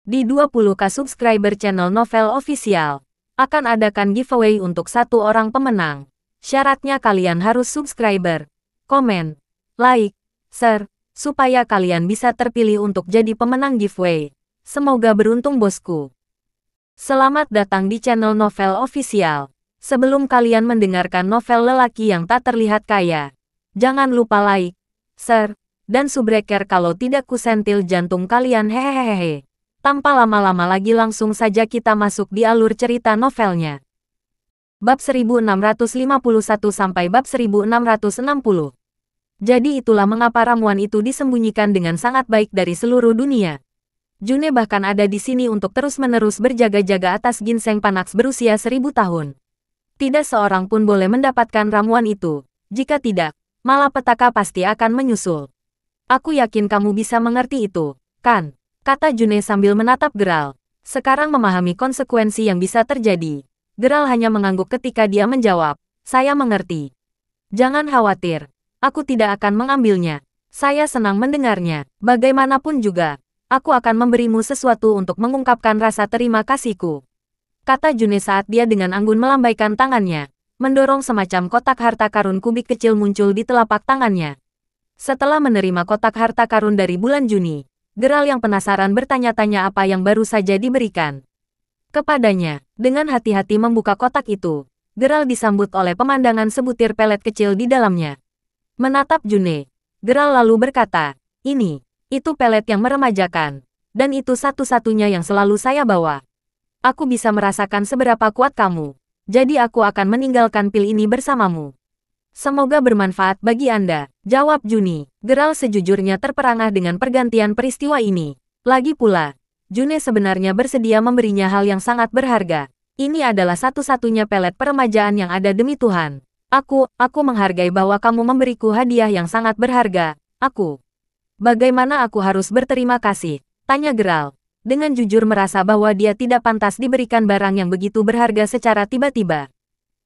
Di 20K subscriber channel Novel Official, akan adakan giveaway untuk satu orang pemenang. Syaratnya kalian harus subscriber, komen, like, share, supaya kalian bisa terpilih untuk jadi pemenang giveaway. Semoga beruntung bosku. Selamat datang di channel Novel Official. Sebelum kalian mendengarkan novel lelaki yang tak terlihat kaya, jangan lupa like, share, dan subbreaker kalau tidak kusentil jantung kalian hehehehe. Tanpa lama-lama lagi langsung saja kita masuk di alur cerita novelnya. Bab 1651 sampai bab 1660. Jadi itulah mengapa ramuan itu disembunyikan dengan sangat baik dari seluruh dunia. June bahkan ada di sini untuk terus-menerus berjaga-jaga atas ginseng Panax berusia 1000 tahun. Tidak seorang pun boleh mendapatkan ramuan itu. Jika tidak, malapetaka pasti akan menyusul. Aku yakin kamu bisa mengerti itu, kan? Kata June sambil menatap Geralt. Sekarang memahami konsekuensi yang bisa terjadi. Geralt hanya mengangguk ketika dia menjawab, "Saya mengerti. Jangan khawatir. Aku tidak akan mengambilnya. Saya senang mendengarnya. Bagaimanapun juga, aku akan memberimu sesuatu untuk mengungkapkan rasa terima kasihku." Kata June saat dia dengan anggun melambaikan tangannya, mendorong semacam kotak harta karun kubik kecil muncul di telapak tangannya. Setelah menerima kotak harta karun dari bulan Juni, Geralt yang penasaran bertanya-tanya apa yang baru saja diberikan kepadanya. Dengan hati-hati membuka kotak itu, Geralt disambut oleh pemandangan sebutir pelet kecil di dalamnya. Menatap June, Geralt lalu berkata, itu pelet yang meremajakan, dan itu satu-satunya yang selalu saya bawa. Aku bisa merasakan seberapa kuat kamu, jadi aku akan meninggalkan pil ini bersamamu. Semoga bermanfaat bagi Anda, jawab June. Geralt sejujurnya terperangah dengan pergantian peristiwa ini. Lagi pula, June sebenarnya bersedia memberinya hal yang sangat berharga. Ini adalah satu-satunya pelet peremajaan yang ada demi Tuhan. Aku menghargai bahwa kamu memberiku hadiah yang sangat berharga. Bagaimana aku harus berterima kasih? Tanya Geralt, dengan jujur merasa bahwa dia tidak pantas diberikan barang yang begitu berharga secara tiba-tiba.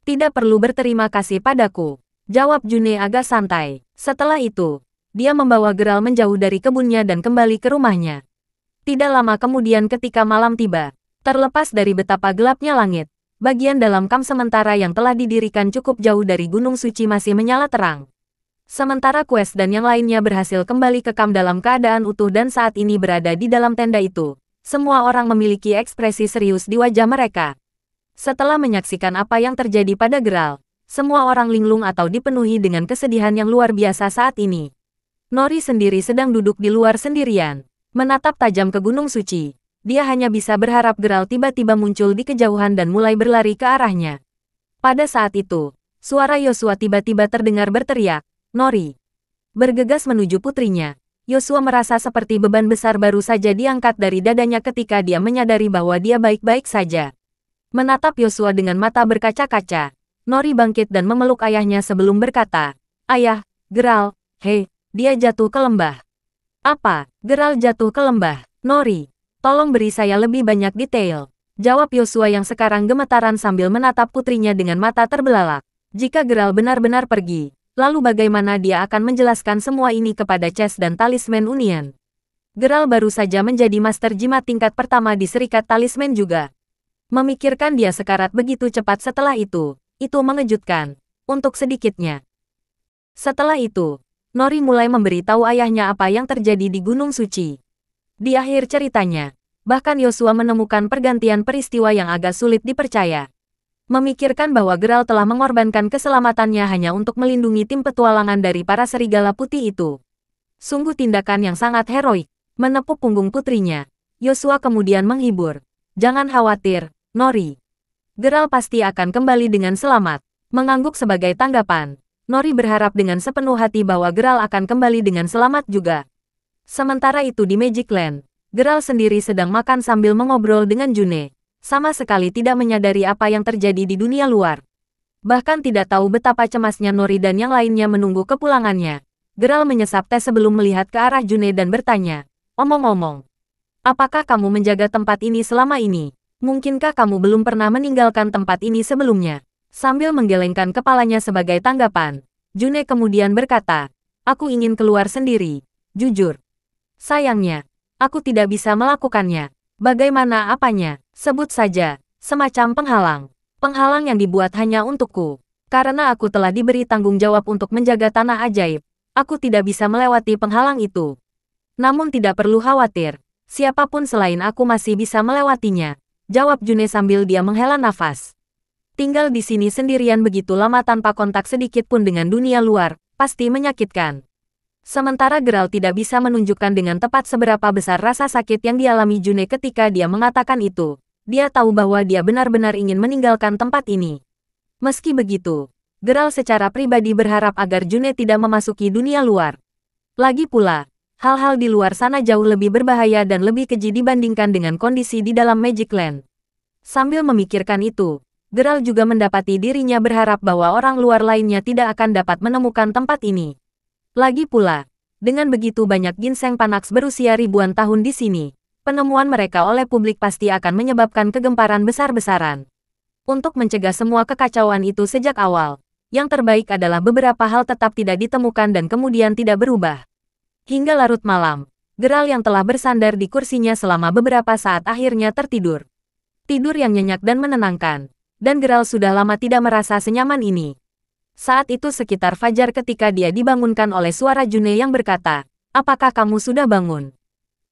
Tidak perlu berterima kasih padaku, jawab June agak santai. Setelah itu, dia membawa Geralt menjauh dari kebunnya dan kembali ke rumahnya. Tidak lama kemudian ketika malam tiba, terlepas dari betapa gelapnya langit, bagian dalam kamp sementara yang telah didirikan cukup jauh dari Gunung Suci masih menyala terang. Sementara Quest dan yang lainnya berhasil kembali ke kamp dalam keadaan utuh dan saat ini berada di dalam tenda itu, semua orang memiliki ekspresi serius di wajah mereka. Setelah menyaksikan apa yang terjadi pada Geralt, semua orang linglung atau dipenuhi dengan kesedihan yang luar biasa saat ini. Nori sendiri sedang duduk di luar sendirian, menatap tajam ke Gunung Suci. Dia hanya bisa berharap Geralt tiba-tiba muncul di kejauhan dan mulai berlari ke arahnya. Pada saat itu, suara Yosua tiba-tiba terdengar berteriak, "Nori!" Bergegas menuju putrinya, Yosua merasa seperti beban besar baru saja diangkat dari dadanya ketika dia menyadari bahwa dia baik-baik saja. Menatap Yosua dengan mata berkaca-kaca, Nori bangkit dan memeluk ayahnya sebelum berkata, "Ayah, Geralt, hei, dia jatuh ke lembah." "Apa? Geralt jatuh ke lembah?" "Nori, tolong beri saya lebih banyak detail," jawab Yosua yang sekarang gemetaran sambil menatap putrinya dengan mata terbelalak. Jika Geralt benar-benar pergi, lalu bagaimana dia akan menjelaskan semua ini kepada Chess dan Talisman Union? Geralt baru saja menjadi Master Jimat tingkat pertama di Serikat Talisman juga. Memikirkan dia sekarat begitu cepat setelah itu mengejutkan, untuk sedikitnya. Setelah itu, Nori mulai memberitahu ayahnya apa yang terjadi di Gunung Suci. Di akhir ceritanya, bahkan Yosua menemukan pergantian peristiwa yang agak sulit dipercaya. Memikirkan bahwa Geralt telah mengorbankan keselamatannya hanya untuk melindungi tim petualangan dari para serigala putih itu. Sungguh tindakan yang sangat heroik. Menepuk punggung putrinya, Yosua kemudian menghibur. "Jangan khawatir, Nori. Geralt pasti akan kembali dengan selamat." Mengangguk sebagai tanggapan, Nori berharap dengan sepenuh hati bahwa Geralt akan kembali dengan selamat juga. Sementara itu di Magic Land, Geralt sendiri sedang makan sambil mengobrol dengan June, sama sekali tidak menyadari apa yang terjadi di dunia luar. Bahkan tidak tahu betapa cemasnya Nori dan yang lainnya menunggu kepulangannya. Geralt menyesap teh sebelum melihat ke arah June dan bertanya, "Omong-omong, apakah kamu menjaga tempat ini selama ini? Mungkinkah kamu belum pernah meninggalkan tempat ini sebelumnya?" Sambil menggelengkan kepalanya sebagai tanggapan, June kemudian berkata, "Aku ingin keluar sendiri. Jujur. Sayangnya, aku tidak bisa melakukannya. Bagaimana apanya? Sebut saja, semacam penghalang. Penghalang yang dibuat hanya untukku. Karena aku telah diberi tanggung jawab untuk menjaga tanah ajaib, aku tidak bisa melewati penghalang itu. Namun tidak perlu khawatir, siapapun selain aku masih bisa melewatinya, jawab June sambil dia menghela nafas. Tinggal di sini sendirian begitu lama tanpa kontak sedikit pun dengan dunia luar, pasti menyakitkan. Sementara Geralt tidak bisa menunjukkan dengan tepat seberapa besar rasa sakit yang dialami June ketika dia mengatakan itu. Dia tahu bahwa dia benar-benar ingin meninggalkan tempat ini. Meski begitu, Geralt secara pribadi berharap agar June tidak memasuki dunia luar. Lagi pula, hal-hal di luar sana jauh lebih berbahaya dan lebih keji dibandingkan dengan kondisi di dalam Magic Land. Sambil memikirkan itu, Geralt juga mendapati dirinya berharap bahwa orang luar lainnya tidak akan dapat menemukan tempat ini. Lagi pula, dengan begitu banyak ginseng panax berusia ribuan tahun di sini, penemuan mereka oleh publik pasti akan menyebabkan kegemparan besar-besaran. Untuk mencegah semua kekacauan itu sejak awal, yang terbaik adalah beberapa hal tetap tidak ditemukan dan kemudian tidak berubah. Hingga larut malam, Geralt yang telah bersandar di kursinya selama beberapa saat akhirnya tertidur. Tidur yang nyenyak dan menenangkan, dan Geralt sudah lama tidak merasa senyaman ini. Saat itu sekitar fajar ketika dia dibangunkan oleh suara June yang berkata, "Apakah kamu sudah bangun?"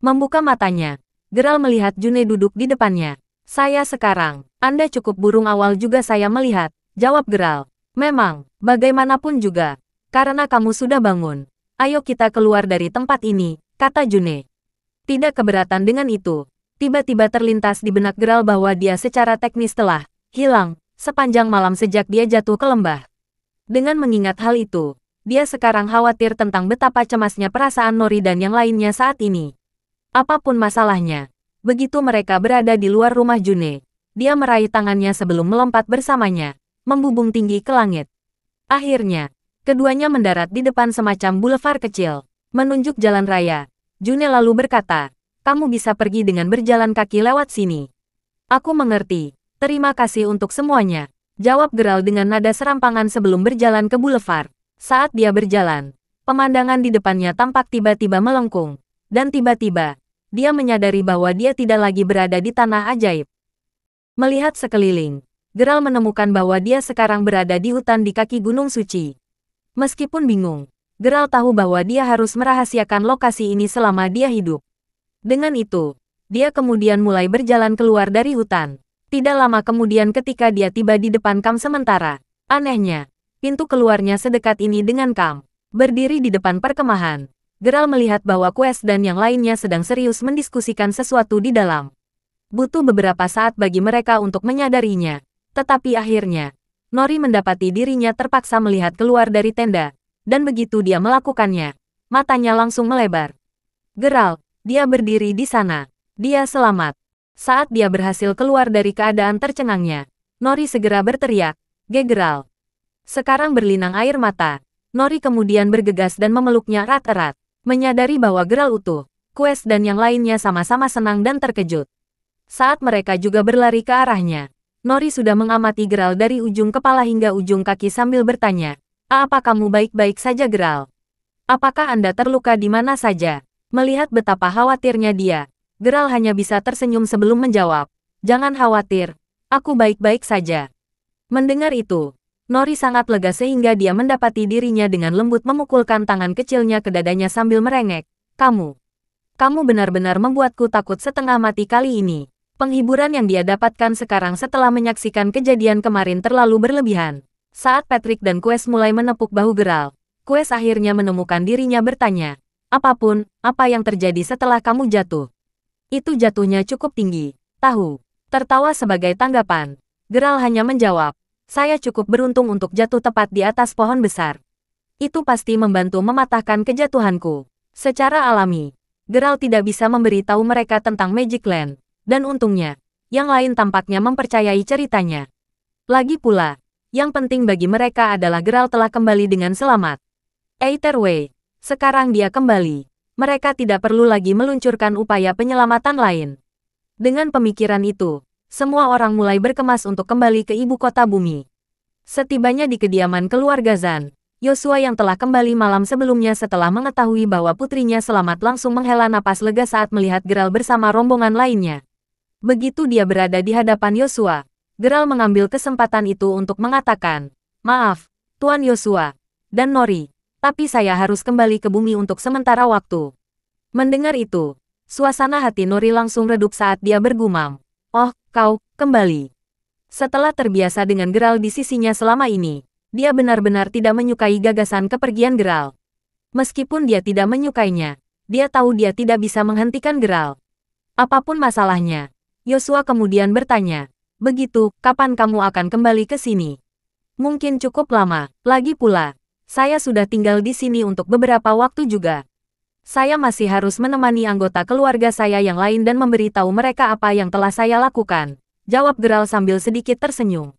Membuka matanya, Geralt melihat June duduk di depannya. "Saya sekarang, Anda cukup burung awal juga saya melihat," jawab Geralt. "Memang, bagaimanapun juga, karena kamu sudah bangun. Ayo kita keluar dari tempat ini," kata June. Tidak keberatan dengan itu, tiba-tiba terlintas di benak Geralt bahwa dia secara teknis telah hilang sepanjang malam sejak dia jatuh ke lembah. Dengan mengingat hal itu, dia sekarang khawatir tentang betapa cemasnya perasaan Nori dan yang lainnya saat ini. Apapun masalahnya, begitu mereka berada di luar rumah June, dia meraih tangannya sebelum melompat bersamanya, membubung tinggi ke langit. Akhirnya, keduanya mendarat di depan semacam boulevard kecil, menunjuk jalan raya. June lalu berkata, "Kamu bisa pergi dengan berjalan kaki lewat sini." "Aku mengerti, terima kasih untuk semuanya," jawab Geralt dengan nada serampangan sebelum berjalan ke boulevard. Saat dia berjalan, pemandangan di depannya tampak tiba-tiba melengkung, dan tiba-tiba, dia menyadari bahwa dia tidak lagi berada di tanah ajaib. Melihat sekeliling, Geralt menemukan bahwa dia sekarang berada di hutan di kaki Gunung Suci. Meskipun bingung, Geralt tahu bahwa dia harus merahasiakan lokasi ini selama dia hidup. Dengan itu, dia kemudian mulai berjalan keluar dari hutan. Tidak lama kemudian ketika dia tiba di depan kamp sementara, anehnya, pintu keluarnya sedekat ini dengan kamp. Berdiri di depan perkemahan, Geralt melihat bahwa Quest dan yang lainnya sedang serius mendiskusikan sesuatu di dalam. Butuh beberapa saat bagi mereka untuk menyadarinya, tetapi akhirnya, Nori mendapati dirinya terpaksa melihat keluar dari tenda, dan begitu dia melakukannya, matanya langsung melebar. "Geralt," dia berdiri di sana. "Dia selamat." Saat dia berhasil keluar dari keadaan tercengangnya, Nori segera berteriak, "Ge Geralt." Sekarang berlinang air mata, Nori kemudian bergegas dan memeluknya erat-erat. Menyadari bahwa Geralt utuh, Quest dan yang lainnya sama-sama senang dan terkejut. Saat mereka juga berlari ke arahnya, Nori sudah mengamati Geralt dari ujung kepala hingga ujung kaki sambil bertanya, "Apa kamu baik-baik saja Geralt? Apakah Anda terluka di mana saja?" Melihat betapa khawatirnya dia, Geralt hanya bisa tersenyum sebelum menjawab, "Jangan khawatir, aku baik-baik saja." Mendengar itu, Nori sangat lega sehingga dia mendapati dirinya dengan lembut memukulkan tangan kecilnya ke dadanya sambil merengek, Kamu benar-benar membuatku takut setengah mati kali ini." Penghiburan yang dia dapatkan sekarang setelah menyaksikan kejadian kemarin terlalu berlebihan. Saat Patrick dan Quest mulai menepuk bahu Geralt, Quest akhirnya menemukan dirinya bertanya, apa yang terjadi setelah kamu jatuh?" "Itu jatuhnya cukup tinggi, tahu." Tertawa sebagai tanggapan, Geralt hanya menjawab, "Saya cukup beruntung untuk jatuh tepat di atas pohon besar. Itu pasti membantu mematahkan kejatuhanku." Secara alami, Geralt tidak bisa memberitahu mereka tentang Magic Land, dan untungnya, yang lain tampaknya mempercayai ceritanya. Lagi pula, yang penting bagi mereka adalah Geralt telah kembali dengan selamat. Either way, sekarang dia kembali. Mereka tidak perlu lagi meluncurkan upaya penyelamatan lain. Dengan pemikiran itu, semua orang mulai berkemas untuk kembali ke ibu kota bumi. Setibanya di kediaman keluarga Zan, Yosua yang telah kembali malam sebelumnya setelah mengetahui bahwa putrinya selamat langsung menghela napas lega saat melihat Geralt bersama rombongan lainnya. Begitu dia berada di hadapan Yosua, Geralt mengambil kesempatan itu untuk mengatakan, "Maaf, Tuan Yosua dan Nori, tapi saya harus kembali ke bumi untuk sementara waktu." Mendengar itu, suasana hati Nori langsung redup saat dia bergumam, "Oh, kau kembali." Setelah terbiasa dengan Geralt di sisinya selama ini, dia benar-benar tidak menyukai gagasan kepergian Geralt. Meskipun dia tidak menyukainya, dia tahu dia tidak bisa menghentikan Geralt. Apapun masalahnya, Yosua kemudian bertanya, "Begitu, kapan kamu akan kembali ke sini?" "Mungkin cukup lama, lagi pula, saya sudah tinggal di sini untuk beberapa waktu juga. Saya masih harus menemani anggota keluarga saya yang lain dan memberitahu mereka apa yang telah saya lakukan," jawab Geralt sambil sedikit tersenyum.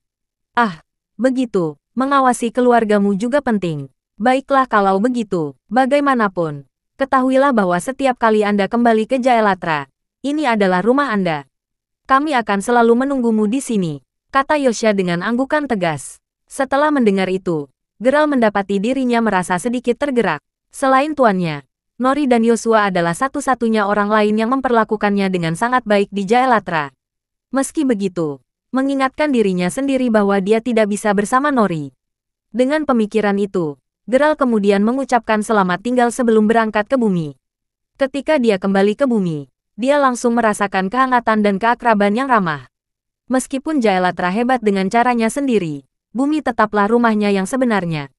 "Ah, begitu, mengawasi keluargamu juga penting. Baiklah kalau begitu, bagaimanapun, ketahuilah bahwa setiap kali Anda kembali ke Jaelatra, ini adalah rumah Anda. Kami akan selalu menunggumu di sini," kata Yosha dengan anggukan tegas. Setelah mendengar itu, Geralt mendapati dirinya merasa sedikit tergerak. Selain tuannya, Nori dan Yosua adalah satu-satunya orang lain yang memperlakukannya dengan sangat baik di Jaelatra. Meski begitu, mengingatkan dirinya sendiri bahwa dia tidak bisa bersama Nori. Dengan pemikiran itu, Geralt kemudian mengucapkan selamat tinggal sebelum berangkat ke bumi. Ketika dia kembali ke bumi, dia langsung merasakan kehangatan dan keakraban yang ramah. Meskipun Jaelatra hebat dengan caranya sendiri, bumi tetaplah rumahnya yang sebenarnya.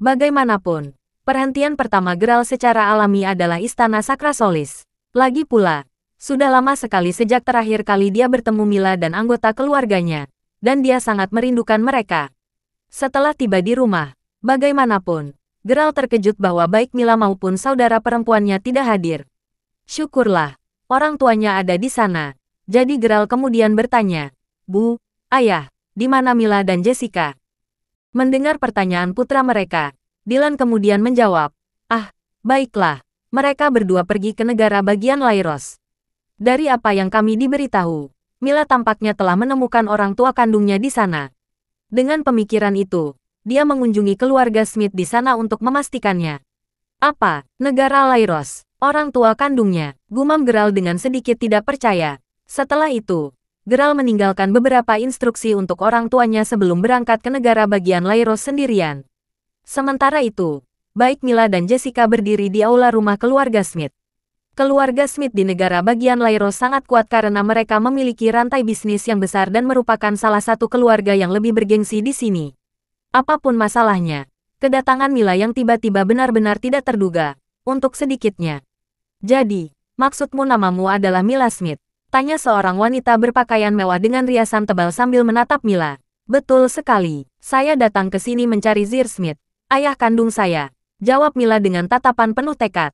Bagaimanapun, perhentian pertama Geralt secara alami adalah Istana Sakrasolis. Lagi pula, sudah lama sekali sejak terakhir kali dia bertemu Mila dan anggota keluarganya, dan dia sangat merindukan mereka. Setelah tiba di rumah, bagaimanapun, Geralt terkejut bahwa baik Mila maupun saudara perempuannya tidak hadir. Syukurlah, orang tuanya ada di sana. Jadi Geralt kemudian bertanya, "Bu, Ayah, di mana Mila dan Jessica?" Mendengar pertanyaan putra mereka, Dylan kemudian menjawab, "Ah, baiklah, mereka berdua pergi ke negara bagian Lairos. Dari apa yang kami diberitahu, Mila tampaknya telah menemukan orang tua kandungnya di sana." Dengan pemikiran itu, dia mengunjungi keluarga Smith di sana untuk memastikannya. "Apa, negara Lairos, orang tua kandungnya?" gumam Geralt dengan sedikit tidak percaya. Setelah itu, Geralt meninggalkan beberapa instruksi untuk orang tuanya sebelum berangkat ke negara bagian Lairos sendirian. Sementara itu, baik Mila dan Jessica berdiri di aula rumah keluarga Smith. Keluarga Smith di negara bagian Lairos sangat kuat karena mereka memiliki rantai bisnis yang besar dan merupakan salah satu keluarga yang lebih bergengsi di sini. Apapun masalahnya, kedatangan Mila yang tiba-tiba benar-benar tidak terduga, untuk sedikitnya. "Jadi, maksudmu namamu adalah Mila Smith?" tanya seorang wanita berpakaian mewah dengan riasan tebal sambil menatap Mila. "Betul sekali, saya datang ke sini mencari Zir Smith, ayah kandung saya," jawab Mila dengan tatapan penuh tekad.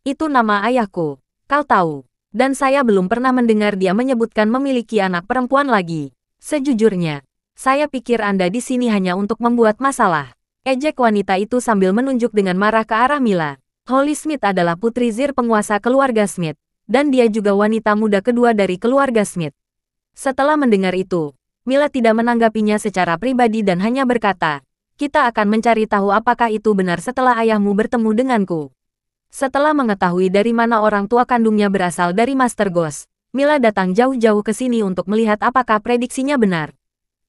Itu nama ayahku, kau tahu. Dan saya belum pernah mendengar dia menyebutkan memiliki anak perempuan lagi. Sejujurnya, saya pikir Anda di sini hanya untuk membuat masalah," ejek wanita itu sambil menunjuk dengan marah ke arah Mila. Holly Smith adalah putri Zir penguasa keluarga Smith, dan dia juga wanita muda kedua dari keluarga Smith. Setelah mendengar itu, Mila tidak menanggapinya secara pribadi dan hanya berkata, "Kita akan mencari tahu apakah itu benar setelah ayahmu bertemu denganku." Setelah mengetahui dari mana orang tua kandungnya berasal dari Master Ghost, Mila datang jauh-jauh ke sini untuk melihat apakah prediksinya benar.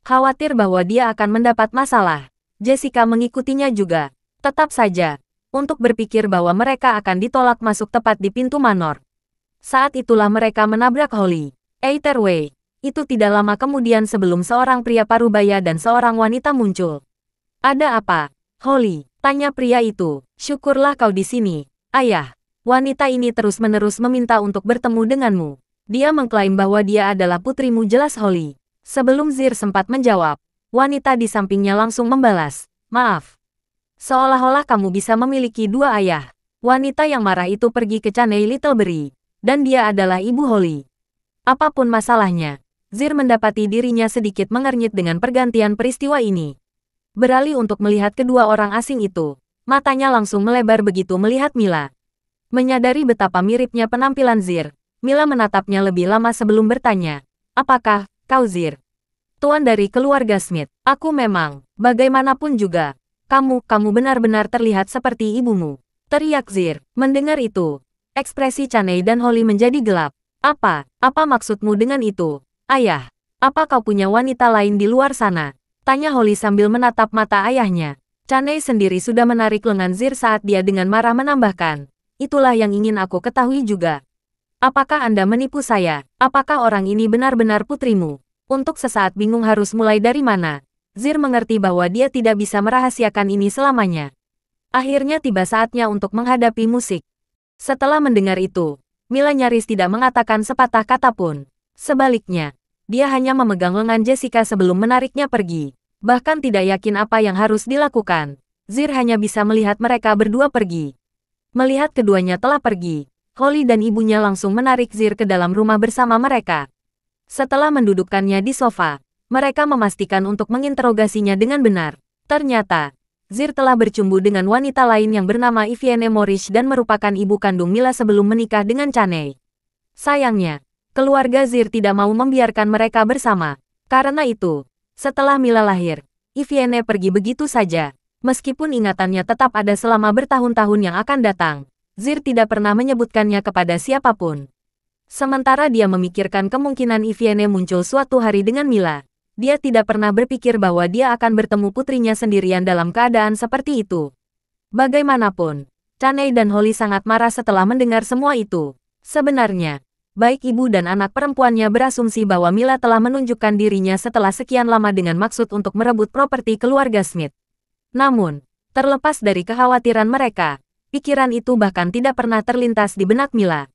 Khawatir bahwa dia akan mendapat masalah, Jessica mengikutinya juga. Tetap saja, untuk berpikir bahwa mereka akan ditolak masuk tepat di pintu manor. Saat itulah mereka menabrak Holly. Either itu tidak lama kemudian sebelum seorang pria parubaya dan seorang wanita muncul. "Ada apa, Holly?" tanya pria itu. "Syukurlah kau di sini, Ayah. Wanita ini terus-menerus meminta untuk bertemu denganmu. Dia mengklaim bahwa dia adalah putrimu, jelas Holly." Sebelum Zir sempat menjawab, wanita di sampingnya langsung membalas, "Maaf. Seolah-olah kamu bisa memiliki dua ayah." Wanita yang marah itu pergi ke Caney Littleberry, dan dia adalah ibu Holly. Apapun masalahnya, Zir mendapati dirinya sedikit mengernyit dengan pergantian peristiwa ini. Beralih untuk melihat kedua orang asing itu, matanya langsung melebar begitu melihat Mila. Menyadari betapa miripnya penampilan Zir, Mila menatapnya lebih lama sebelum bertanya, "Apakah kau Zir? Tuan dari keluarga Smith?" "Aku memang, bagaimanapun juga. Kamu benar-benar terlihat seperti ibumu," teriak Zir. Mendengar itu, ekspresi Caney dan Holly menjadi gelap. Apa maksudmu dengan itu? Ayah, apa kau punya wanita lain di luar sana? Tanya Holly sambil menatap mata ayahnya. Chanei sendiri sudah menarik lengan Zir saat dia dengan marah menambahkan. Itulah yang ingin aku ketahui juga. Apakah Anda menipu saya? Apakah orang ini benar-benar putrimu? Untuk sesaat bingung harus mulai dari mana. Zir mengerti bahwa dia tidak bisa merahasiakan ini selamanya. Akhirnya tiba saatnya untuk menghadapi musik. Setelah mendengar itu, Mila nyaris tidak mengatakan sepatah kata pun. Sebaliknya, dia hanya memegang lengan Jessica sebelum menariknya pergi. Bahkan tidak yakin apa yang harus dilakukan. Zir hanya bisa melihat mereka berdua pergi. Melihat keduanya telah pergi, Holly dan ibunya langsung menarik Zir ke dalam rumah bersama mereka. Setelah mendudukkannya di sofa, mereka memastikan untuk menginterogasinya dengan benar. Ternyata, Zir telah bercumbu dengan wanita lain yang bernama Ivyene Morish dan merupakan ibu kandung Mila sebelum menikah dengan Chanei. Sayangnya, keluarga Zir tidak mau membiarkan mereka bersama. Karena itu, setelah Mila lahir, Ivyene pergi begitu saja. Meskipun ingatannya tetap ada selama bertahun-tahun yang akan datang, Zir tidak pernah menyebutkannya kepada siapapun. Sementara dia memikirkan kemungkinan Ivyene muncul suatu hari dengan Mila, dia tidak pernah berpikir bahwa dia akan bertemu putrinya sendirian dalam keadaan seperti itu. Bagaimanapun, Chanei dan Holly sangat marah setelah mendengar semua itu. Sebenarnya, baik ibu dan anak perempuannya berasumsi bahwa Mila telah menunjukkan dirinya setelah sekian lama dengan maksud untuk merebut properti keluarga Smith. Namun, terlepas dari kekhawatiran mereka, pikiran itu bahkan tidak pernah terlintas di benak Mila.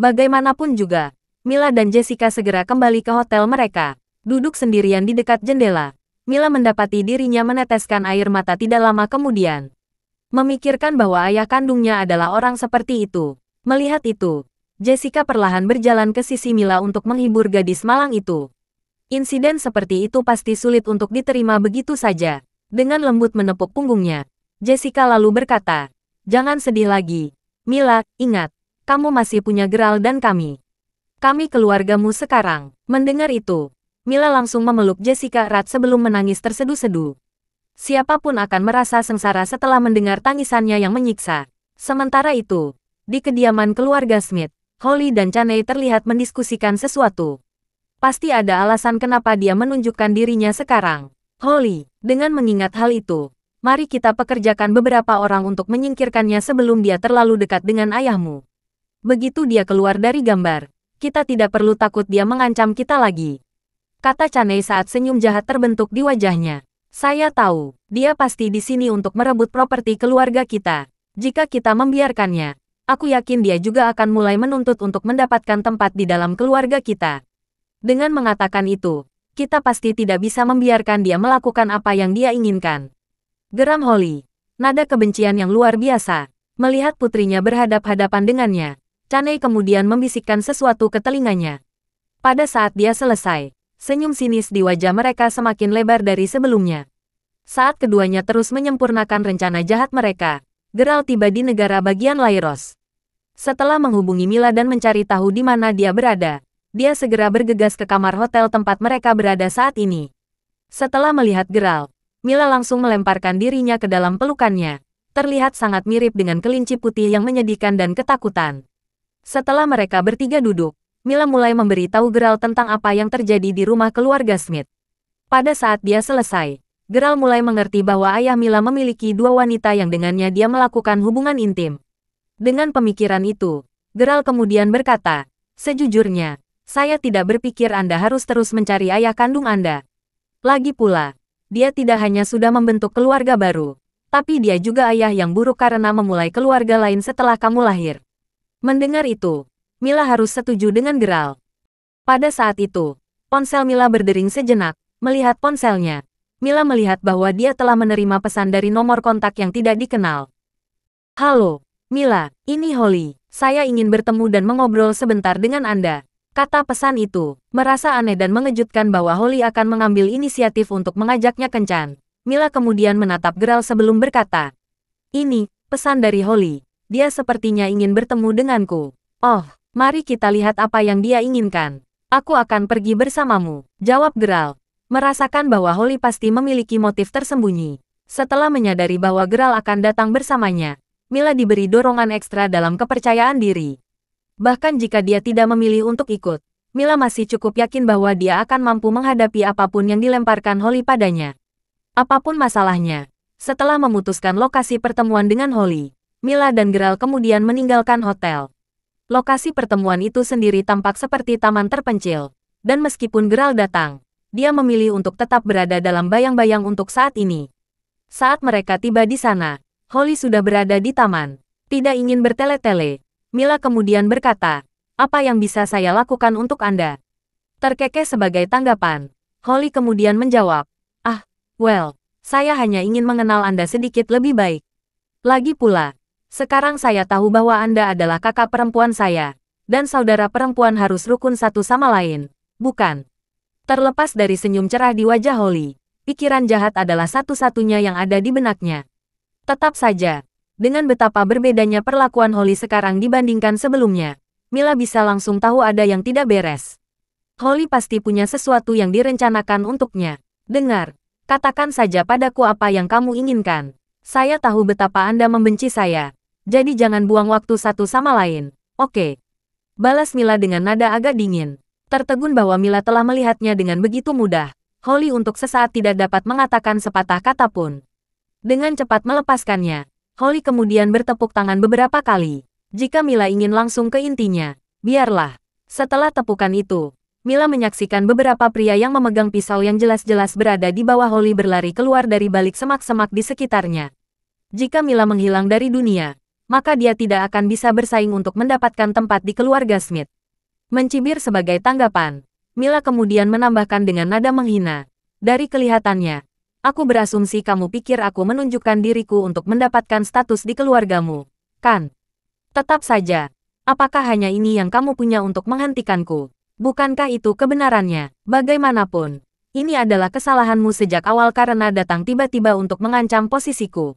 Bagaimanapun juga, Mila dan Jessica segera kembali ke hotel mereka. Duduk sendirian di dekat jendela, Mila mendapati dirinya meneteskan air mata tidak lama kemudian. Memikirkan bahwa ayah kandungnya adalah orang seperti itu. Melihat itu, Jessica perlahan berjalan ke sisi Mila untuk menghibur gadis malang itu. Insiden seperti itu pasti sulit untuk diterima begitu saja. Dengan lembut menepuk punggungnya, Jessica lalu berkata, "Jangan sedih lagi. Mila, ingat, kamu masih punya Geralt dan kami. Kami keluargamu sekarang." Mendengar itu, Mila langsung memeluk Jessica erat sebelum menangis terseduh-seduh. Siapapun akan merasa sengsara setelah mendengar tangisannya yang menyiksa. Sementara itu, di kediaman keluarga Smith, Holly dan Chanei terlihat mendiskusikan sesuatu. Pasti ada alasan kenapa dia menunjukkan dirinya sekarang. Holly, dengan mengingat hal itu, mari kita pekerjakan beberapa orang untuk menyingkirkannya sebelum dia terlalu dekat dengan ayahmu. Begitu dia keluar dari gambar, kita tidak perlu takut dia mengancam kita lagi. Kata Chanei saat senyum jahat terbentuk di wajahnya. Saya tahu, dia pasti di sini untuk merebut properti keluarga kita. Jika kita membiarkannya, aku yakin dia juga akan mulai menuntut untuk mendapatkan tempat di dalam keluarga kita. Dengan mengatakan itu, kita pasti tidak bisa membiarkan dia melakukan apa yang dia inginkan. Geram Holly, nada kebencian yang luar biasa. Melihat putrinya berhadap-hadapan dengannya, Chanei kemudian membisikkan sesuatu ke telinganya. Pada saat dia selesai, senyum sinis di wajah mereka semakin lebar dari sebelumnya. Saat keduanya terus menyempurnakan rencana jahat mereka, Geralt tiba di negara bagian Lairos. Setelah menghubungi Mila dan mencari tahu di mana dia berada, dia segera bergegas ke kamar hotel tempat mereka berada saat ini. Setelah melihat Geralt, Mila langsung melemparkan dirinya ke dalam pelukannya. Terlihat sangat mirip dengan kelinci putih yang menyedihkan dan ketakutan. Setelah mereka bertiga duduk, Mila mulai memberi tahu Geralt tentang apa yang terjadi di rumah keluarga Smith. Pada saat dia selesai, Geralt mulai mengerti bahwa ayah Mila memiliki dua wanita yang dengannya dia melakukan hubungan intim. Dengan pemikiran itu, Geralt kemudian berkata, "Sejujurnya, saya tidak berpikir Anda harus terus mencari ayah kandung Anda. Lagi pula, dia tidak hanya sudah membentuk keluarga baru, tapi dia juga ayah yang buruk karena memulai keluarga lain setelah kamu lahir." Mendengar itu, Mila harus setuju dengan Geralt. Pada saat itu, ponsel Mila berdering sejenak. Melihat ponselnya, Mila melihat bahwa dia telah menerima pesan dari nomor kontak yang tidak dikenal. "Halo, Mila, ini Holly. Saya ingin bertemu dan mengobrol sebentar dengan Anda." Kata pesan itu, merasa aneh dan mengejutkan bahwa Holly akan mengambil inisiatif untuk mengajaknya kencan. Mila kemudian menatap Geralt sebelum berkata, "Ini, pesan dari Holly. Dia sepertinya ingin bertemu denganku." "Oh, mari kita lihat apa yang dia inginkan. Aku akan pergi bersamamu," jawab Geralt. Merasakan bahwa Holly pasti memiliki motif tersembunyi. Setelah menyadari bahwa Geralt akan datang bersamanya, Mila diberi dorongan ekstra dalam kepercayaan diri. Bahkan jika dia tidak memilih untuk ikut, Mila masih cukup yakin bahwa dia akan mampu menghadapi apapun yang dilemparkan Holly padanya. Apapun masalahnya, setelah memutuskan lokasi pertemuan dengan Holly, Mila dan Geralt kemudian meninggalkan hotel. Lokasi pertemuan itu sendiri tampak seperti taman terpencil, dan meskipun Geralt datang, dia memilih untuk tetap berada dalam bayang-bayang untuk saat ini. Saat mereka tiba di sana, Holly sudah berada di taman. Tidak ingin bertele-tele, Mila kemudian berkata, "Apa yang bisa saya lakukan untuk Anda?" Terkekeh sebagai tanggapan, Holly kemudian menjawab, "Ah, well, saya hanya ingin mengenal Anda sedikit lebih baik. Lagi pula, sekarang saya tahu bahwa Anda adalah kakak perempuan saya, dan saudara perempuan harus rukun satu sama lain, bukan?" Terlepas dari senyum cerah di wajah Holly, pikiran jahat adalah satu-satunya yang ada di benaknya. Tetap saja, dengan betapa berbedanya perlakuan Holly sekarang dibandingkan sebelumnya, Mila bisa langsung tahu ada yang tidak beres. Holly pasti punya sesuatu yang direncanakan untuknya. "Dengar, katakan saja padaku apa yang kamu inginkan. Saya tahu betapa Anda membenci saya, jadi jangan buang waktu satu sama lain, oke?" Balas Mila dengan nada agak dingin. Tertegun bahwa Mila telah melihatnya dengan begitu mudah, Holly untuk sesaat tidak dapat mengatakan sepatah kata pun. Dengan cepat melepaskannya, Holly kemudian bertepuk tangan beberapa kali. Jika Mila ingin langsung ke intinya, biarlah. Setelah tepukan itu, Mila menyaksikan beberapa pria yang memegang pisau yang jelas-jelas berada di bawah Holly berlari keluar dari balik semak-semak di sekitarnya. Jika Mila menghilang dari dunia, maka dia tidak akan bisa bersaing untuk mendapatkan tempat di keluarga Smith. Mencibir sebagai tanggapan, Mila kemudian menambahkan dengan nada menghina, "Dari kelihatannya, aku berasumsi kamu pikir aku menunjukkan diriku untuk mendapatkan status di keluargamu, kan? Tetap saja, apakah hanya ini yang kamu punya untuk menghentikanku? Bukankah itu kebenarannya? Bagaimanapun, ini adalah kesalahanmu sejak awal karena datang tiba-tiba untuk mengancam posisiku.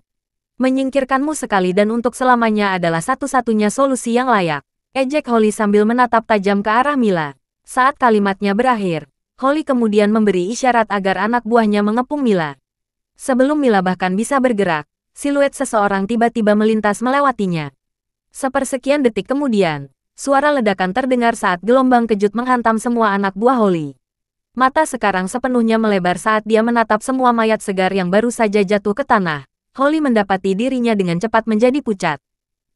Menyingkirkanmu sekali dan untuk selamanya adalah satu-satunya solusi yang layak." Ejek Holly sambil menatap tajam ke arah Mila. Saat kalimatnya berakhir, Holly kemudian memberi isyarat agar anak buahnya mengepung Mila. Sebelum Mila bahkan bisa bergerak, siluet seseorang tiba-tiba melintas melewatinya. Sepersekian detik kemudian, suara ledakan terdengar saat gelombang kejut menghantam semua anak buah Holly. Mata sekarang sepenuhnya melebar saat dia menatap semua mayat segar yang baru saja jatuh ke tanah. Holly mendapati dirinya dengan cepat menjadi pucat.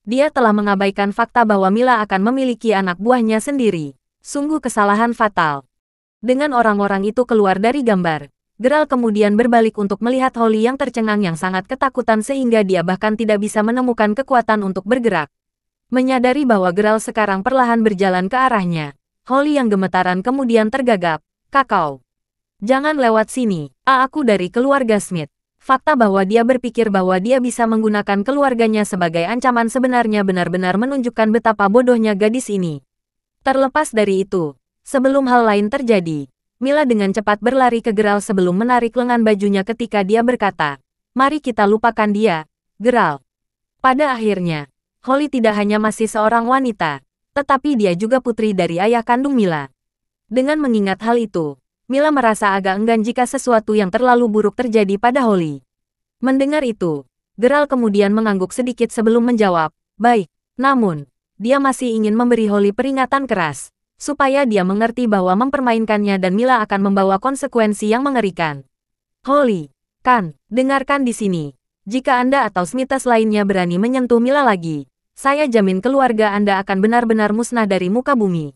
Dia telah mengabaikan fakta bahwa Mila akan memiliki anak buahnya sendiri. Sungguh kesalahan fatal. Dengan orang-orang itu keluar dari gambar, Geralt kemudian berbalik untuk melihat Holly yang tercengang yang sangat ketakutan sehingga dia bahkan tidak bisa menemukan kekuatan untuk bergerak. Menyadari bahwa Geralt sekarang perlahan berjalan ke arahnya, Holly yang gemetaran kemudian tergagap. "Kakao, jangan lewat sini, aku dari keluarga Smith." Fakta bahwa dia berpikir bahwa dia bisa menggunakan keluarganya sebagai ancaman sebenarnya benar-benar menunjukkan betapa bodohnya gadis ini. Terlepas dari itu, sebelum hal lain terjadi, Mila dengan cepat berlari ke Geralt sebelum menarik lengan bajunya ketika dia berkata, "Mari kita lupakan dia, Geralt." Pada akhirnya, Holly tidak hanya masih seorang wanita, tetapi dia juga putri dari ayah kandung Mila. Dengan mengingat hal itu, Mila merasa agak enggan jika sesuatu yang terlalu buruk terjadi pada Holly. Mendengar itu, Geralt kemudian mengangguk sedikit sebelum menjawab, "Baik." Namun, dia masih ingin memberi Holly peringatan keras, supaya dia mengerti bahwa mempermainkannya dan Mila akan membawa konsekuensi yang mengerikan. "Holly, kan, dengarkan di sini. Jika Anda atau Smiths lainnya berani menyentuh Mila lagi, saya jamin keluarga Anda akan benar-benar musnah dari muka bumi.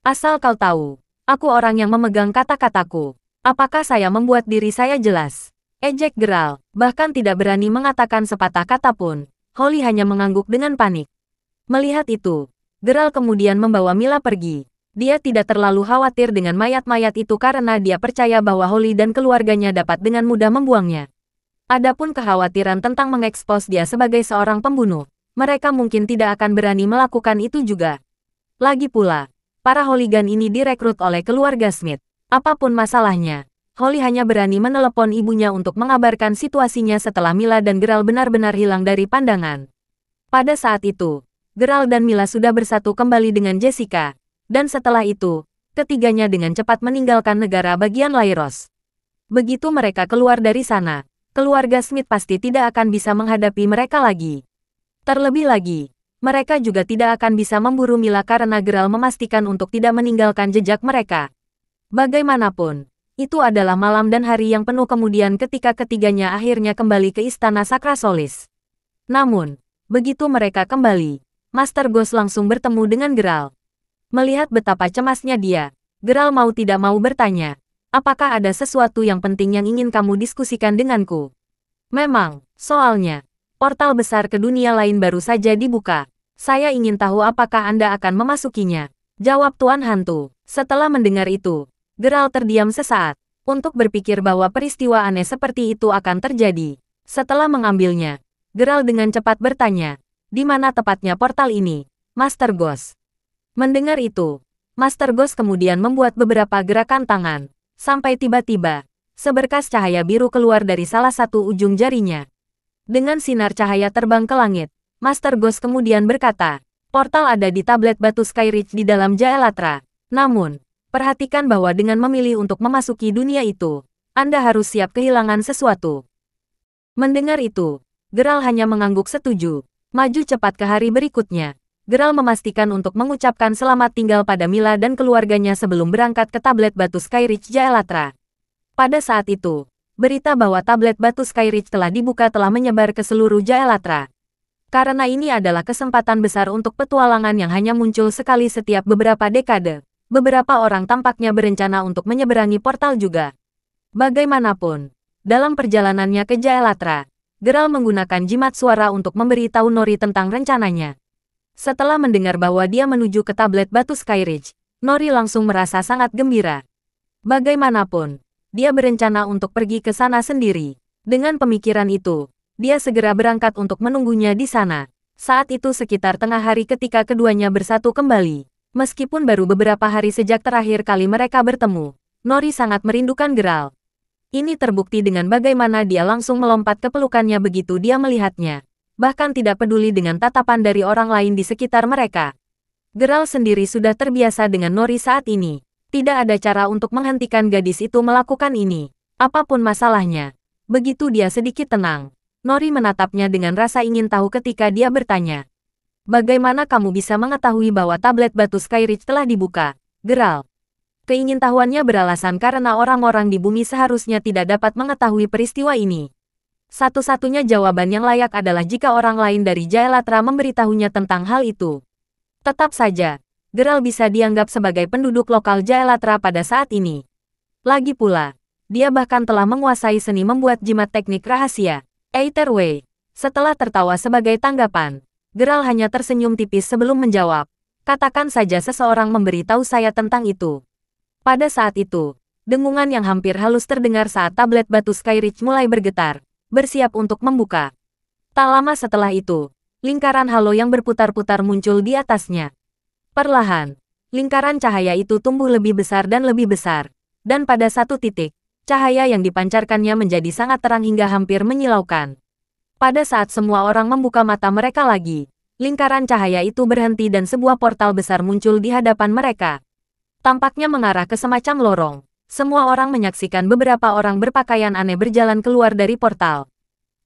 Asal kau tahu, aku orang yang memegang kata-kataku. Apakah saya membuat diri saya jelas?" Ejek Geralt, bahkan tidak berani mengatakan sepatah kata pun. Holly hanya mengangguk dengan panik. Melihat itu, Geralt kemudian membawa Mila pergi. Dia tidak terlalu khawatir dengan mayat-mayat itu karena dia percaya bahwa Holly dan keluarganya dapat dengan mudah membuangnya. Adapun kekhawatiran tentang mengekspos dia sebagai seorang pembunuh, mereka mungkin tidak akan berani melakukan itu juga. Lagi pula, para hooligan ini direkrut oleh keluarga Smith. Apapun masalahnya, Holly hanya berani menelepon ibunya untuk mengabarkan situasinya setelah Mila dan Geralt benar-benar hilang dari pandangan. Pada saat itu, Geralt dan Mila sudah bersatu kembali dengan Jessica, dan setelah itu, ketiganya dengan cepat meninggalkan negara bagian Lairos. Begitu mereka keluar dari sana, keluarga Smith pasti tidak akan bisa menghadapi mereka lagi. Terlebih lagi, Mereka juga tidak akan bisa memburu Mila karena Geralt memastikan untuk tidak meninggalkan jejak mereka. Bagaimanapun, itu adalah malam dan hari yang penuh kemudian ketika ketiganya akhirnya kembali ke Istana Sakrasolis. Namun, begitu mereka kembali, Master Ghost langsung bertemu dengan Geralt. Melihat betapa cemasnya dia, Geralt mau tidak mau bertanya, apakah ada sesuatu yang penting yang ingin kamu diskusikan denganku? Memang, soalnya, portal besar ke dunia lain baru saja dibuka. Saya ingin tahu apakah Anda akan memasukinya, jawab Tuan Hantu. Setelah mendengar itu, Geralt terdiam sesaat, untuk berpikir bahwa peristiwa aneh seperti itu akan terjadi. Setelah mengambilnya, Geralt dengan cepat bertanya, di mana tepatnya portal ini, Master Ghost? Mendengar itu, Master Ghost kemudian membuat beberapa gerakan tangan, sampai tiba-tiba, seberkas cahaya biru keluar dari salah satu ujung jarinya. Dengan sinar cahaya terbang ke langit, Master Ghost kemudian berkata, portal ada di tablet batu Skyreach di dalam Jaelatra. Namun, perhatikan bahwa dengan memilih untuk memasuki dunia itu, Anda harus siap kehilangan sesuatu. Mendengar itu, Geralt hanya mengangguk setuju. Maju cepat ke hari berikutnya. Geralt memastikan untuk mengucapkan selamat tinggal pada Mila dan keluarganya sebelum berangkat ke tablet batu Skyreach Jaelatra. Pada saat itu, berita bahwa tablet batu Skyreach telah dibuka telah menyebar ke seluruh Jaelatra. Karena ini adalah kesempatan besar untuk petualangan yang hanya muncul sekali setiap beberapa dekade. Beberapa orang tampaknya berencana untuk menyeberangi portal juga. Bagaimanapun, dalam perjalanannya ke Jaelatra, Geralt menggunakan jimat suara untuk memberitahu Nori tentang rencananya. Setelah mendengar bahwa dia menuju ke tablet batu Skyreach, Nori langsung merasa sangat gembira. Bagaimanapun, dia berencana untuk pergi ke sana sendiri. Dengan pemikiran itu, dia segera berangkat untuk menunggunya di sana. Saat itu sekitar tengah hari ketika keduanya bersatu kembali. Meskipun baru beberapa hari sejak terakhir kali mereka bertemu, Nori sangat merindukan Geralt. Ini terbukti dengan bagaimana dia langsung melompat ke pelukannya begitu dia melihatnya. Bahkan tidak peduli dengan tatapan dari orang lain di sekitar mereka. Geralt sendiri sudah terbiasa dengan Nori saat ini. Tidak ada cara untuk menghentikan gadis itu melakukan ini. Apapun masalahnya. Begitu dia sedikit tenang, Nori menatapnya dengan rasa ingin tahu ketika dia bertanya. Bagaimana kamu bisa mengetahui bahwa tablet batu Skyreach telah dibuka, Geralt? Keingintahuannya beralasan karena orang-orang di bumi seharusnya tidak dapat mengetahui peristiwa ini. Satu-satunya jawaban yang layak adalah jika orang lain dari Jaelatra memberitahunya tentang hal itu. Tetap saja, Geralt bisa dianggap sebagai penduduk lokal Jaelatra pada saat ini. Lagi pula, dia bahkan telah menguasai seni membuat jimat teknik rahasia. Either way, setelah tertawa sebagai tanggapan, Geralt hanya tersenyum tipis sebelum menjawab. Katakan saja seseorang memberitahu saya tentang itu. Pada saat itu, dengungan yang hampir halus terdengar saat tablet batu Skyreach mulai bergetar, bersiap untuk membuka. Tak lama setelah itu, lingkaran halo yang berputar-putar muncul di atasnya. Perlahan, lingkaran cahaya itu tumbuh lebih besar dan lebih besar, dan pada satu titik, cahaya yang dipancarkannya menjadi sangat terang hingga hampir menyilaukan. Pada saat semua orang membuka mata mereka lagi, lingkaran cahaya itu berhenti dan sebuah portal besar muncul di hadapan mereka. Tampaknya mengarah ke semacam lorong. Semua orang menyaksikan beberapa orang berpakaian aneh berjalan keluar dari portal.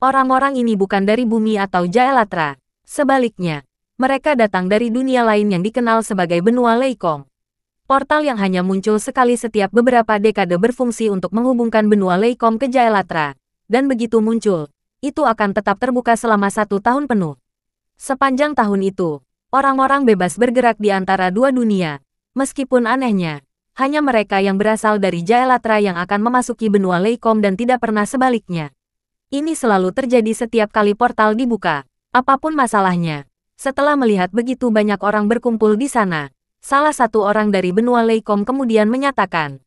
Orang-orang ini bukan dari bumi atau Jaelatra. Sebaliknya, mereka datang dari dunia lain yang dikenal sebagai benua Leikong. Portal yang hanya muncul sekali setiap beberapa dekade berfungsi untuk menghubungkan benua Leikong ke Jaelatra. Dan begitu muncul, itu akan tetap terbuka selama 1 tahun penuh. Sepanjang tahun itu, orang-orang bebas bergerak di antara dua dunia. Meskipun anehnya, hanya mereka yang berasal dari Jaelatra yang akan memasuki benua Leikong dan tidak pernah sebaliknya. Ini selalu terjadi setiap kali portal dibuka. Apapun masalahnya, setelah melihat begitu banyak orang berkumpul di sana, salah satu orang dari benua Leikong kemudian menyatakan,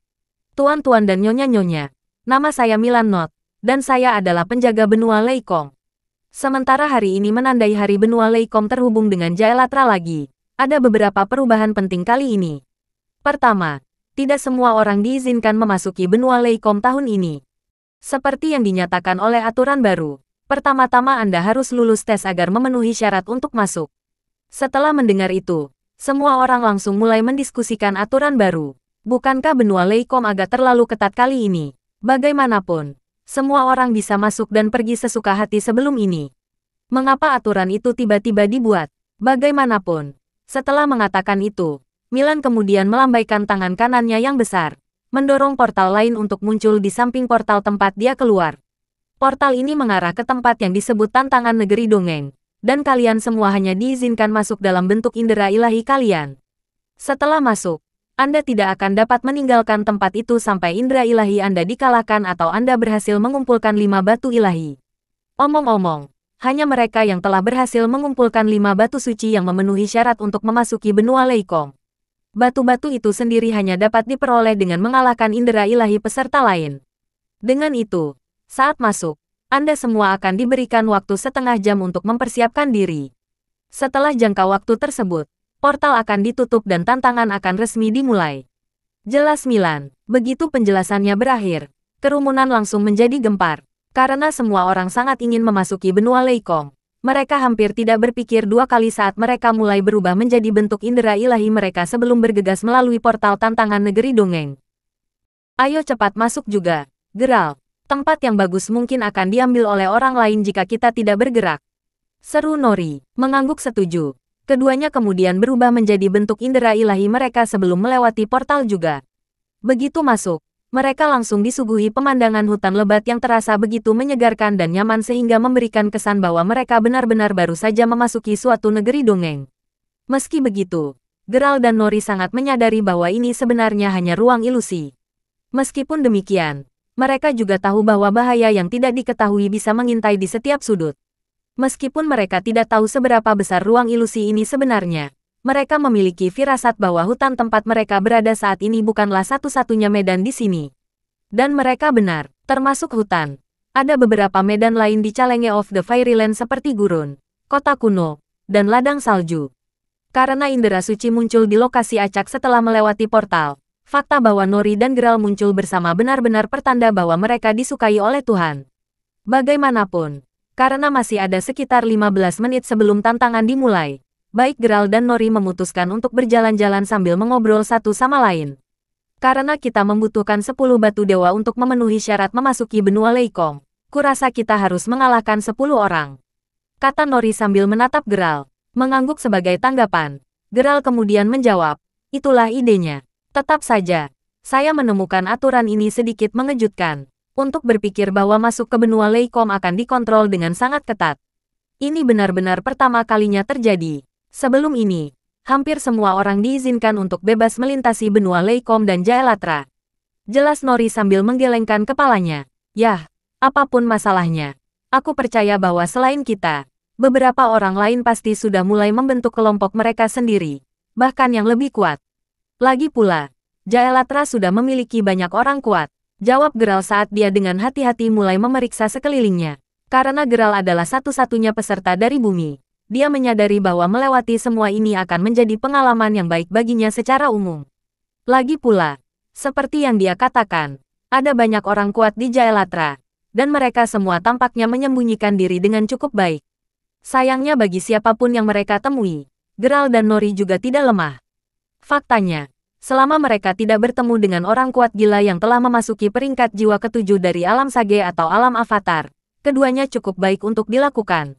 Tuan-tuan dan nyonya-nyonya, nama saya Milan Not, dan saya adalah penjaga benua Leikong. Sementara hari ini menandai hari benua Leikong terhubung dengan Jaelatra lagi, ada beberapa perubahan penting kali ini. Pertama, tidak semua orang diizinkan memasuki benua Leikong tahun ini. Seperti yang dinyatakan oleh aturan baru, pertama-tama Anda harus lulus tes agar memenuhi syarat untuk masuk. Setelah mendengar itu, semua orang langsung mulai mendiskusikan aturan baru. Bukankah benua Leikong agak terlalu ketat kali ini? Bagaimanapun, semua orang bisa masuk dan pergi sesuka hati sebelum ini. Mengapa aturan itu tiba-tiba dibuat? Bagaimanapun, setelah mengatakan itu, Milan kemudian melambaikan tangan kanannya yang besar, mendorong portal lain untuk muncul di samping portal tempat dia keluar. Portal ini mengarah ke tempat yang disebut tantangan negeri dongeng, dan kalian semua hanya diizinkan masuk dalam bentuk indera ilahi kalian. Setelah masuk, Anda tidak akan dapat meninggalkan tempat itu sampai indera ilahi Anda dikalahkan atau Anda berhasil mengumpulkan 5 batu ilahi. Omong-omong, hanya mereka yang telah berhasil mengumpulkan 5 batu suci yang memenuhi syarat untuk memasuki benua Leikong. Batu-batu itu sendiri hanya dapat diperoleh dengan mengalahkan indera ilahi peserta lain. Dengan itu, saat masuk, Anda semua akan diberikan waktu setengah jam untuk mempersiapkan diri. Setelah jangka waktu tersebut, portal akan ditutup dan tantangan akan resmi dimulai. Jelas Milan, begitu penjelasannya berakhir, kerumunan langsung menjadi gempar. Karena semua orang sangat ingin memasuki benua Leikong, mereka hampir tidak berpikir 2 kali saat mereka mulai berubah menjadi bentuk indera ilahi mereka sebelum bergegas melalui portal tantangan negeri dongeng. Ayo cepat masuk juga, Geralt. Tempat yang bagus mungkin akan diambil oleh orang lain jika kita tidak bergerak. Seru Nori, mengangguk setuju. Keduanya kemudian berubah menjadi bentuk indera ilahi mereka sebelum melewati portal juga. Begitu masuk, mereka langsung disuguhi pemandangan hutan lebat yang terasa begitu menyegarkan dan nyaman sehingga memberikan kesan bahwa mereka benar-benar baru saja memasuki suatu negeri dongeng. Meski begitu, Geralt dan Nori sangat menyadari bahwa ini sebenarnya hanya ruang ilusi. Meskipun demikian, mereka juga tahu bahwa bahaya yang tidak diketahui bisa mengintai di setiap sudut. Meskipun mereka tidak tahu seberapa besar ruang ilusi ini sebenarnya, mereka memiliki firasat bahwa hutan tempat mereka berada saat ini bukanlah satu-satunya medan di sini. Dan mereka benar, termasuk hutan. Ada beberapa medan lain di Challenge of the Fairyland seperti gurun, kota kuno, dan ladang salju. Karena indera suci muncul di lokasi acak setelah melewati portal, fakta bahwa Nori dan Geralt muncul bersama benar-benar pertanda bahwa mereka disukai oleh Tuhan. Bagaimanapun, karena masih ada sekitar 15 menit sebelum tantangan dimulai, baik Geralt dan Nori memutuskan untuk berjalan-jalan sambil mengobrol satu sama lain. Karena kita membutuhkan 10 batu dewa untuk memenuhi syarat memasuki benua Leikong, kurasa kita harus mengalahkan 10 orang. Kata Nori sambil menatap Geralt, mengangguk sebagai tanggapan. Geralt kemudian menjawab, itulah idenya. Tetap saja, saya menemukan aturan ini sedikit mengejutkan. Untuk berpikir bahwa masuk ke benua Leikong akan dikontrol dengan sangat ketat. Ini benar-benar pertama kalinya terjadi. Sebelum ini, hampir semua orang diizinkan untuk bebas melintasi benua Leikong dan Jaelatra. Jelas Nori sambil menggelengkan kepalanya. Yah, apapun masalahnya, aku percaya bahwa selain kita, beberapa orang lain pasti sudah mulai membentuk kelompok mereka sendiri, bahkan yang lebih kuat. Lagi pula, Jaelatra sudah memiliki banyak orang kuat, jawab Geralt saat dia dengan hati-hati mulai memeriksa sekelilingnya. Karena Geralt adalah satu-satunya peserta dari bumi, dia menyadari bahwa melewati semua ini akan menjadi pengalaman yang baik baginya secara umum. Lagi pula, seperti yang dia katakan, ada banyak orang kuat di Jaelatra, dan mereka semua tampaknya menyembunyikan diri dengan cukup baik. Sayangnya bagi siapapun yang mereka temui, Geralt dan Nori juga tidak lemah. Faktanya, selama mereka tidak bertemu dengan orang kuat gila yang telah memasuki peringkat jiwa ke-7 dari alam sage atau alam avatar, keduanya cukup baik untuk dilakukan.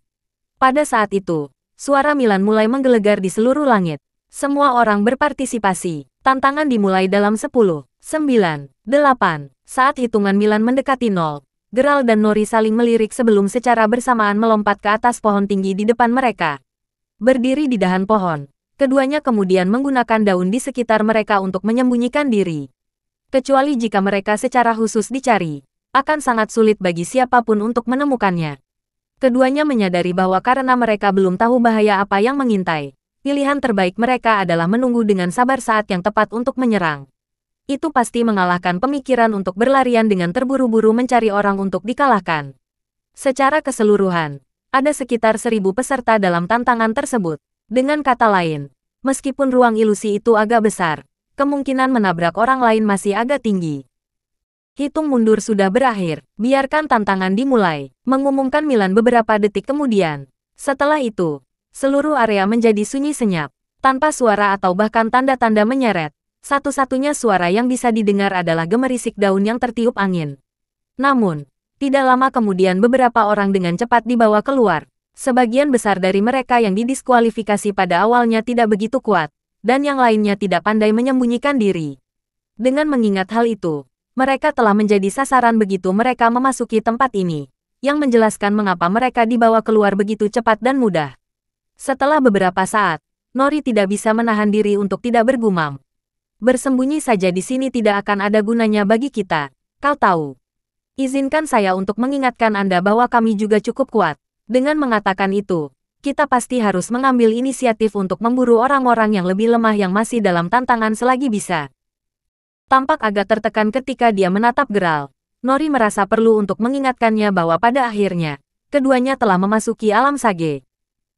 Pada saat itu, suara Milan mulai menggelegar di seluruh langit. Semua orang berpartisipasi. Tantangan dimulai dalam 10, 9, 8. Saat hitungan Milan mendekati 0, Geralt dan Nori saling melirik sebelum secara bersamaan melompat ke atas pohon tinggi di depan mereka. Berdiri di dahan pohon, keduanya kemudian menggunakan daun di sekitar mereka untuk menyembunyikan diri. Kecuali jika mereka secara khusus dicari, akan sangat sulit bagi siapapun untuk menemukannya. Keduanya menyadari bahwa karena mereka belum tahu bahaya apa yang mengintai, pilihan terbaik mereka adalah menunggu dengan sabar saat yang tepat untuk menyerang. Itu pasti mengalahkan pemikiran untuk berlarian dengan terburu-buru mencari orang untuk dikalahkan. Secara keseluruhan, ada sekitar 1000 peserta dalam tantangan tersebut. Dengan kata lain, meskipun ruang ilusi itu agak besar, kemungkinan menabrak orang lain masih agak tinggi. Hitung mundur sudah berakhir, biarkan tantangan dimulai, mengumumkan Milan beberapa detik kemudian. Setelah itu, seluruh area menjadi sunyi senyap, tanpa suara atau bahkan tanda-tanda menyeret. Satu-satunya suara yang bisa didengar adalah gemerisik daun yang tertiup angin. Namun, tidak lama kemudian beberapa orang dengan cepat dibawa keluar. Sebagian besar dari mereka yang didiskualifikasi pada awalnya tidak begitu kuat, dan yang lainnya tidak pandai menyembunyikan diri. Dengan mengingat hal itu, mereka telah menjadi sasaran begitu mereka memasuki tempat ini, yang menjelaskan mengapa mereka dibawa keluar begitu cepat dan mudah. Setelah beberapa saat, Nori tidak bisa menahan diri untuk tidak bergumam. Bersembunyi saja di sini tidak akan ada gunanya bagi kita, kau tahu. Izinkan saya untuk mengingatkan Anda bahwa kami juga cukup kuat. Dengan mengatakan itu, kita pasti harus mengambil inisiatif untuk memburu orang-orang yang lebih lemah yang masih dalam tantangan selagi bisa. Tampak agak tertekan ketika dia menatap Geralt. Nori merasa perlu untuk mengingatkannya bahwa pada akhirnya, keduanya telah memasuki alam sage.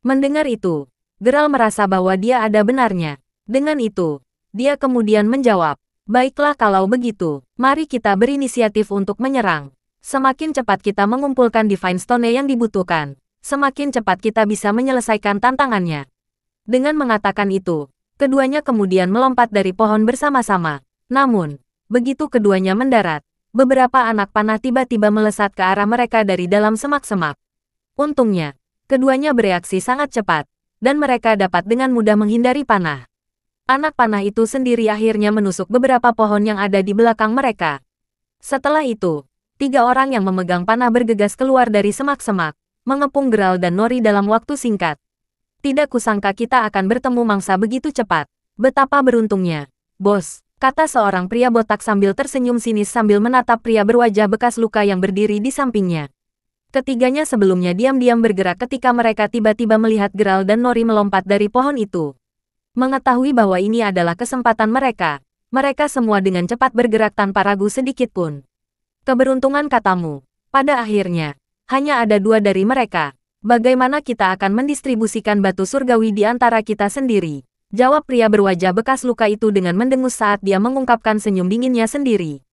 Mendengar itu, Geralt merasa bahwa dia ada benarnya. Dengan itu, dia kemudian menjawab, "Baiklah kalau begitu, mari kita berinisiatif untuk menyerang. Semakin cepat kita mengumpulkan Divine Stone yang dibutuhkan, semakin cepat kita bisa menyelesaikan tantangannya." Dengan mengatakan itu, keduanya kemudian melompat dari pohon bersama-sama. Namun, begitu keduanya mendarat, beberapa anak panah tiba-tiba melesat ke arah mereka dari dalam semak-semak. Untungnya, keduanya bereaksi sangat cepat, dan mereka dapat dengan mudah menghindari panah. Anak panah itu sendiri akhirnya menusuk beberapa pohon yang ada di belakang mereka. Setelah itu, 3 orang yang memegang panah bergegas keluar dari semak-semak, mengepung Geralt dan Nori dalam waktu singkat. "Tidak kusangka kita akan bertemu mangsa begitu cepat. Betapa beruntungnya, bos," kata seorang pria botak sambil tersenyum sinis sambil menatap pria berwajah bekas luka yang berdiri di sampingnya. Ketiganya sebelumnya diam-diam bergerak ketika mereka tiba-tiba melihat Geralt dan Nori melompat dari pohon itu. Mengetahui bahwa ini adalah kesempatan mereka, mereka semua dengan cepat bergerak tanpa ragu sedikit pun. "Keberuntungan katamu. Pada akhirnya, hanya ada 2 dari mereka. Bagaimana kita akan mendistribusikan batu surgawi di antara kita sendiri?" jawab pria berwajah bekas luka itu dengan mendengus saat dia mengungkapkan senyum dinginnya sendiri.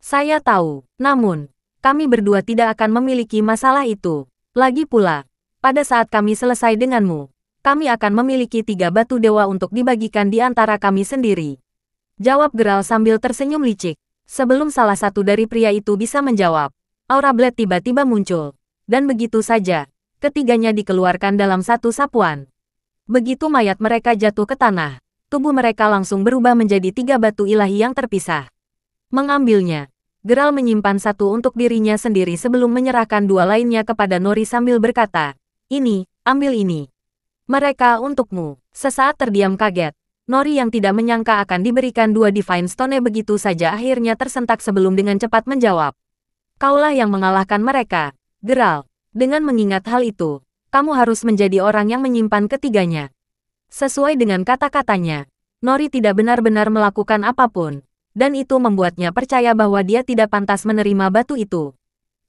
"Saya tahu, namun, kami berdua tidak akan memiliki masalah itu. Lagi pula, pada saat kami selesai denganmu, kami akan memiliki 3 batu dewa untuk dibagikan di antara kami sendiri," jawab Geralt sambil tersenyum licik. Sebelum salah satu dari pria itu bisa menjawab, aura Blade tiba-tiba muncul. Dan begitu saja, ketiganya dikeluarkan dalam satu sapuan. Begitu mayat mereka jatuh ke tanah, tubuh mereka langsung berubah menjadi 3 batu ilahi yang terpisah. Mengambilnya, Geralt menyimpan satu untuk dirinya sendiri sebelum menyerahkan 2 lainnya kepada Nori sambil berkata, "Ini, ambil ini. Mereka untukmu." Sesaat terdiam kaget, Nori yang tidak menyangka akan diberikan 2 Divine Stone begitu saja akhirnya tersentak sebelum dengan cepat menjawab, "Kaulah yang mengalahkan mereka, Geralt. Dengan mengingat hal itu, kamu harus menjadi orang yang menyimpan ketiganya." Sesuai dengan kata-katanya, Nori tidak benar-benar melakukan apapun, dan itu membuatnya percaya bahwa dia tidak pantas menerima batu itu.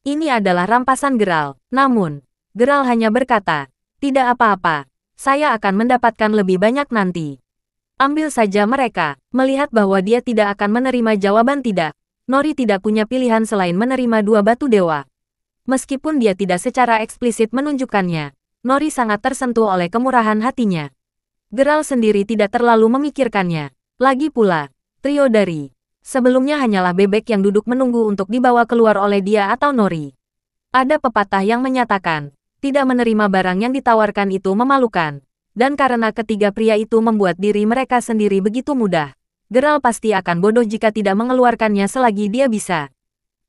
Ini adalah rampasan Geralt. Namun, Geralt hanya berkata, "Tidak apa-apa. Saya akan mendapatkan lebih banyak nanti. Ambil saja mereka." Melihat bahwa dia tidak akan menerima jawaban tidak, Nori tidak punya pilihan selain menerima 2 batu dewa. Meskipun dia tidak secara eksplisit menunjukkannya, Nori sangat tersentuh oleh kemurahan hatinya. Geralt sendiri tidak terlalu memikirkannya. Lagi pula, trio dari sebelumnya hanyalah bebek yang duduk menunggu untuk dibawa keluar oleh dia atau Nori. Ada pepatah yang menyatakan, tidak menerima barang yang ditawarkan itu memalukan. Dan karena ketiga pria itu membuat diri mereka sendiri begitu mudah, Geralt pasti akan bodoh jika tidak mengeluarkannya selagi dia bisa.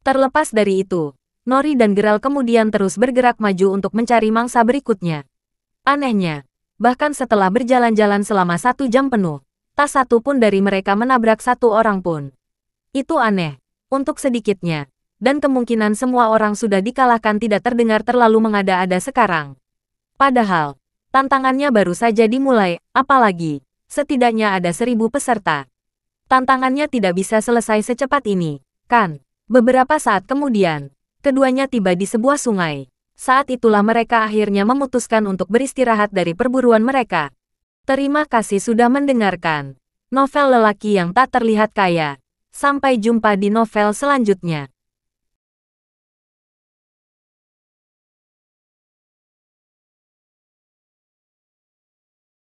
Terlepas dari itu, Nori dan Geralt kemudian terus bergerak maju untuk mencari mangsa berikutnya. Anehnya, bahkan setelah berjalan-jalan selama 1 jam penuh, tak satu pun dari mereka menabrak 1 orang pun. Itu aneh, untuk sedikitnya. Dan kemungkinan semua orang sudah dikalahkan tidak terdengar terlalu mengada-ada sekarang. Padahal, tantangannya baru saja dimulai, apalagi, setidaknya ada 1000 peserta. Tantangannya tidak bisa selesai secepat ini, kan? Beberapa saat kemudian, keduanya tiba di sebuah sungai. Saat itulah mereka akhirnya memutuskan untuk beristirahat dari perburuan mereka. Terima kasih sudah mendengarkan novel lelaki yang tak terlihat kaya. Sampai jumpa di novel selanjutnya.